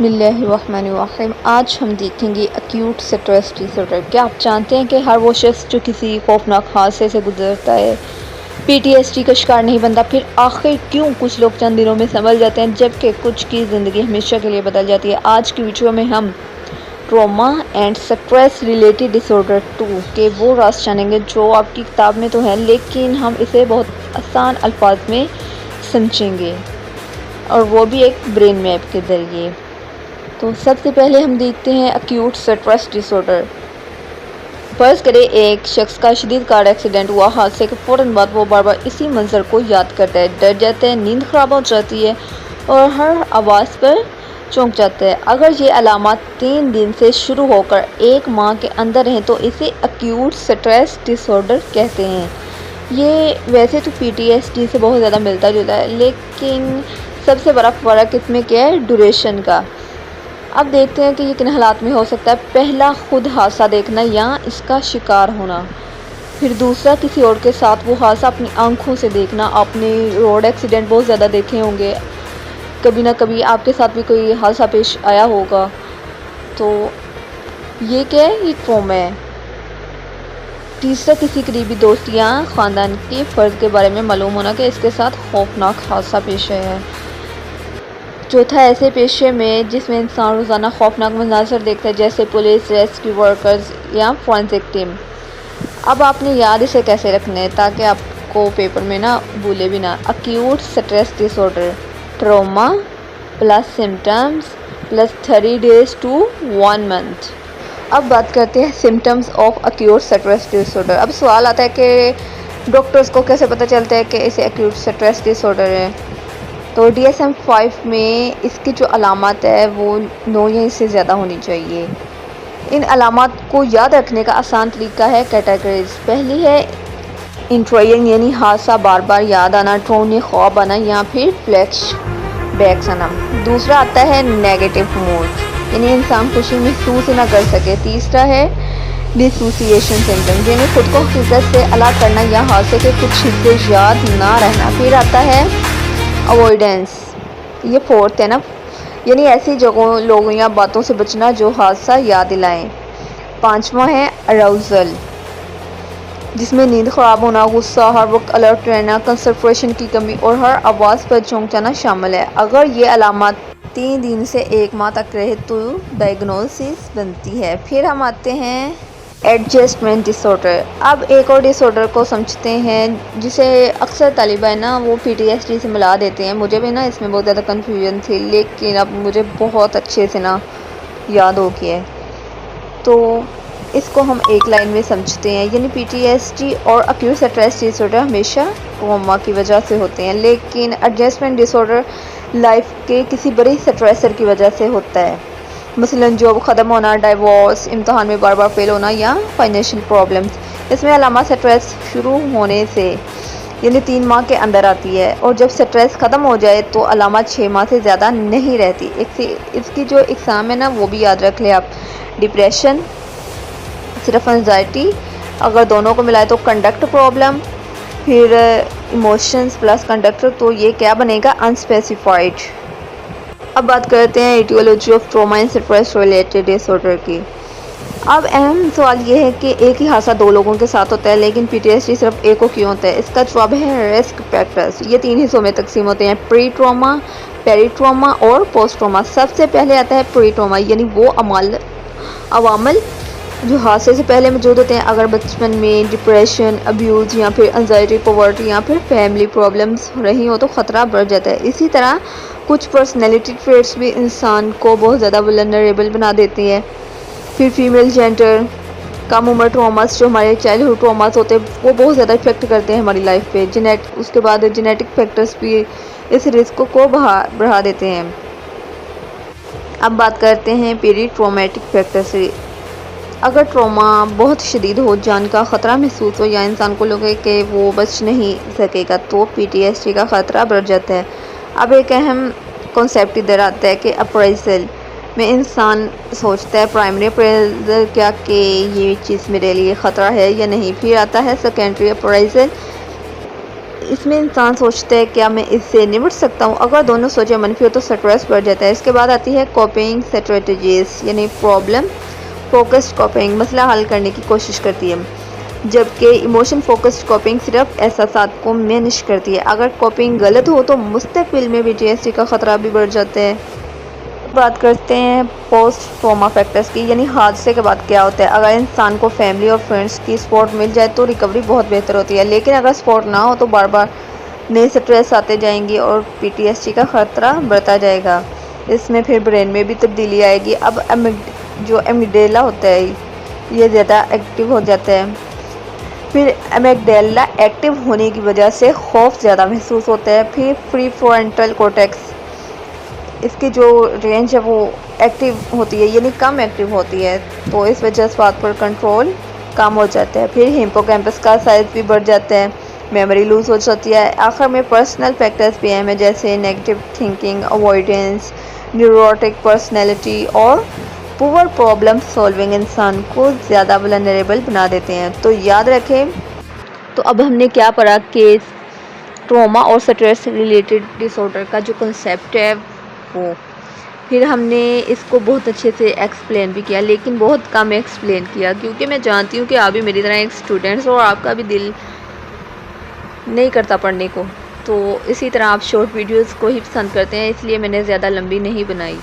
बिस्मिल्लाहिर्रहमानिर्रहीम। आज हम देखेंगे एक्यूट स्ट्रेस डिसऑर्डर। क्या आप जानते हैं कि हर वो शख्स जो किसी खौफनाक हादसे से गुजरता है पीटीएसडी का शिकार नहीं बनता? फिर आखिर क्यों कुछ लोग चंद दिनों में संभल जाते हैं जबकि कुछ की ज़िंदगी हमेशा के लिए बदल जाती है? आज की वीडियो में हम trauma and stress related disorder 2 के वो राज जानेंगे जो आपकी किताब में तो है, लेकिन हम इसे बहुत आसान अल्फाज में समझेंगे, और वो भी एक ब्रेन मैप के ज़रिए। तो सबसे पहले हम देखते हैं एक्यूट स्ट्रेस डिसऑर्डर। फर्ज करें एक शख्स का शदीद कार एक्सीडेंट हुआ। हादसे के फ़ौरन बाद वो बार बार इसी मंजर को याद करता है, डर जाता है, नींद ख़राब हो जाती है और हर आवाज़ पर चौंक जाता है। अगर ये अलामत 3 दिन से शुरू होकर 1 माह के अंदर रहें तो इसे एक्यूट स्ट्रेस डिसऑर्डर कहते हैं। ये वैसे तो पीटीएसडी से बहुत ज़्यादा मिलता जुलता है, लेकिन सबसे बड़ा फ़र्क इसमें क्या है? ड्यूरेशन का। अब देखते हैं कि ये किन हालात में हो सकता है। पहला, खुद हादसा देखना या इसका शिकार होना। फिर दूसरा, किसी और के साथ वो हादसा अपनी आंखों से देखना। आपने रोड एक्सीडेंट बहुत ज़्यादा देखे होंगे, कभी ना कभी आपके साथ भी कोई हादसा पेश आया होगा। तो ये क्या है? ये ट्रॉमा है। तीसरा, किसी करीबी दोस्त या ख़ानदान के फ़र्द के बारे में मालूम होना कि इसके साथ खौफनाक हादसा पेश आया है। चौथा, ऐसे पेशे में जिसमें इंसान रोज़ाना खौफनाक मंज़र देखता है, जैसे पुलिस, रेस्क्यू वर्कर्स या फॉरेंसिक टीम। अब आपने याद इसे कैसे रखना है ताकि आपको पेपर में ना भूले भी ना। Acute stress disorder, trauma plus symptoms plus 30 days to 1 month। अब बात करते हैं symptoms of acute stress disorder. अब सवाल आता है कि डॉक्टर्स को कैसे पता चलता है कि इसे एक्यूट स्ट्रेस डिसऑर्डर है? तो DSM-5 में इसकी जो अलामत है वो 9 या इससे ज़्यादा होनी चाहिए। इन अलामत को याद रखने का आसान तरीका है कैटेगरीज। पहली है इंट्रोइंग यानी हादसा बार बार याद आना, ट्रॉमा ख्वाब आना या फिर फ्लैश बैक्स आना। दूसरा आता है नेगेटिव मूड यानी इंसान खुशी महसूस ही ना कर सके। तीसरा है डिसोसिएशन सिम्टम्स यानी खुद को हकीकत से अलग करना या हादसे के कुछ हिस्से याद ना रहना। फिर आता है अवॉइडेंस, ये फोर्थ है ना, यानी ऐसी जगहों, लोगों या बातों से बचना जो हादसा याद दिलाएं। पांचवा है अराउजल, जिसमें नींद ख़राब होना, गुस्सा, हर वक्त अलर्ट रहना, कंसंट्रेशन की कमी और हर आवाज़ पर चौंक जाना शामिल है। अगर ये अलामत 3 दिन से 1 माह तक रहे तो डायग्नोसिस बनती है। फिर हम आते हैं एडजस्टमेंट डिसऑर्डर। अब एक और डिसऑर्डर को समझते हैं जिसे अक्सर तालिबा ना वो पीटीएसडी से मिला देते हैं। मुझे भी ना इसमें बहुत ज़्यादा कन्फ्यूजन थी, लेकिन अब मुझे बहुत अच्छे से ना याद हो गया है। तो इसको हम एक लाइन में समझते हैं, यानी पीटीएसडी और एक्यूट स्ट्रेस डिसऑर्डर हमेशा ट्रॉमा की वजह से होते हैं, लेकिन एडजस्टमेंट डिसऑर्डर लाइफ के किसी बड़े स्ट्रेसर की वजह से होता है। मसलन जॉब ख़त्म होना, डाइवोर्स, इम्तहान में बार बार फेल होना या फाइनेंशियल प्रॉब्लम्स। इसमें अलामत स्ट्रेस शुरू होने से यानी 3 माह के अंदर आती है, और जब स्ट्रेस ख़त्म हो जाए तो अलामत 6 माह से ज़्यादा नहीं रहती। इसकी जो एग्ज़ाम है ना वो भी याद रख लें आप। डिप्रेशन, सिर्फ एंजाइटी, अगर दोनों को मिलाए तो कंडक्ट प्रॉब्लम, फिर इमोशंस प्लस कंडक्टर, तो ये क्या बनेगा? अनस्पेसिफाइड। अब बात करते हैं aetiology of trauma and stress related disorder की। अब अहम सवाल ये है कि एक ही हादसा 2 लोगों के साथ होता है, लेकिन पीटीएसडी सिर्फ एक को क्यों होता है? इसका जवाब है रिस्क फैक्टर्स। ये 3 हिस्सों में तकसीम होते हैं, प्री ट्रॉमा, पेरी ट्रॉमा और पोस्ट ट्रॉमा। सबसे पहले आता है प्री ट्रॉमा, यानी वो अवामल जो हादसे से पहले मौजूद होते हैं। अगर बचपन में डिप्रेशन, अब्यूज़ या फिर एंजाइटी, पॉवर्टी या फिर फैमिली प्रॉब्लम्स रही हो तो ख़तरा बढ़ जाता है। इसी तरह कुछ पर्सनैलिटी ट्रेट्स भी इंसान को बहुत ज़्यादा वल्नरेबल बना देती है। फिर फीमेल जेंडर, कम उम्र ट्रॉमास जो हमारे चाइल्डहुड ट्रॉमास होते हैं वो बहुत ज़्यादा इफेक्ट करते हैं हमारी लाइफ पे। उसके बाद जेनेटिक फैक्टर्स भी इस रिस्क को बढ़ा देते हैं। अब बात करते हैं पेरी ट्रॉमेटिक फैक्टर से। अगर ट्रॉमा बहुत शदीद हो, जान का ख़तरा महसूस हो या इंसान को लगे कि वो बच नहीं सकेगा तो पीटीएसडी का ख़तरा बढ़ जाता है। अब एक अहम कॉन्सेप्ट इधर आता है कि अप्राइजल में इंसान सोचता है प्राइमरी अप्राइजल क्या कि ये चीज़ मेरे लिए ख़तरा है या नहीं। फिर आता है सेकेंडरी अप्राइजल, इसमें इंसान सोचता है क्या मैं इससे निपट सकता हूँ। अगर दोनों सोचें मनफी हो तो स्ट्रेस बढ़ जाता है। इसके बाद आती है कोपिंग स्ट्रेटजीज, यानी प्रॉब्लम फोकस्ड कोपिंग, मसला हल करने की कोशिश करती है, जबकि इमोशन फोकस्ड कोपिंग सिर्फ एहसासात को मैनेज करती है। अगर कोपिंग गलत हो तो मुस्तकबिल में PTSD का ख़तरा भी बढ़ जाता है। बात करते हैं पोस्ट ट्रॉमा फैक्टर्स की, यानी हादसे के बाद क्या होता है। अगर इंसान को फैमिली और फ्रेंड्स की सपोर्ट मिल जाए तो रिकवरी बहुत बेहतर होती है, लेकिन अगर सपोर्ट ना हो तो बार बार नए स्ट्रेस आते जाएंगे और PTSD का ख़तरा बढ़ता जाएगा। इसमें फिर ब्रेन में भी तब्दीली आएगी। अब जो एमिगडाला होता है ये ज़्यादा एक्टिव हो जाता है। फिर एमिगडाला एक्टिव होने की वजह से खौफ ज़्यादा महसूस होता है। फिर प्रीफ्रंटल कॉर्टेक्स, इसकी जो रेंज है वो एक्टिव होती है, यानी कम एक्टिव होती है, तो इस वजह से बात पर कंट्रोल कम हो जाता है। फिर हिप्पोकैम्पस का साइज भी बढ़ जाता है, मेमोरी लूज हो जाती है। आखिर में पर्सनल फैक्टर्स भी हैं, जैसे negative thinking, avoidance, neurotic personality और पुअर प्रॉब्लम सॉल्विंग इंसान को ज़्यादा वल्नरेबल बना देते हैं। तो याद रखें, तो अब हमने क्या पढ़ा कि ट्रॉमा और स्ट्रेस रिलेटेड डिसऑर्डर का जो कंसेप्ट है वो, फिर हमने इसको बहुत अच्छे से एक्सप्लेन भी किया, लेकिन बहुत कम एक्सप्लेन किया, क्योंकि मैं जानती हूँ कि आप भी मेरी तरह एक स्टूडेंट्स हो और आपका भी दिल नहीं करता पढ़ने को। तो इसी तरह आप शॉर्ट वीडियोस को ही पसंद करते हैं, इसलिए मैंने ज़्यादा लंबी नहीं बनाई।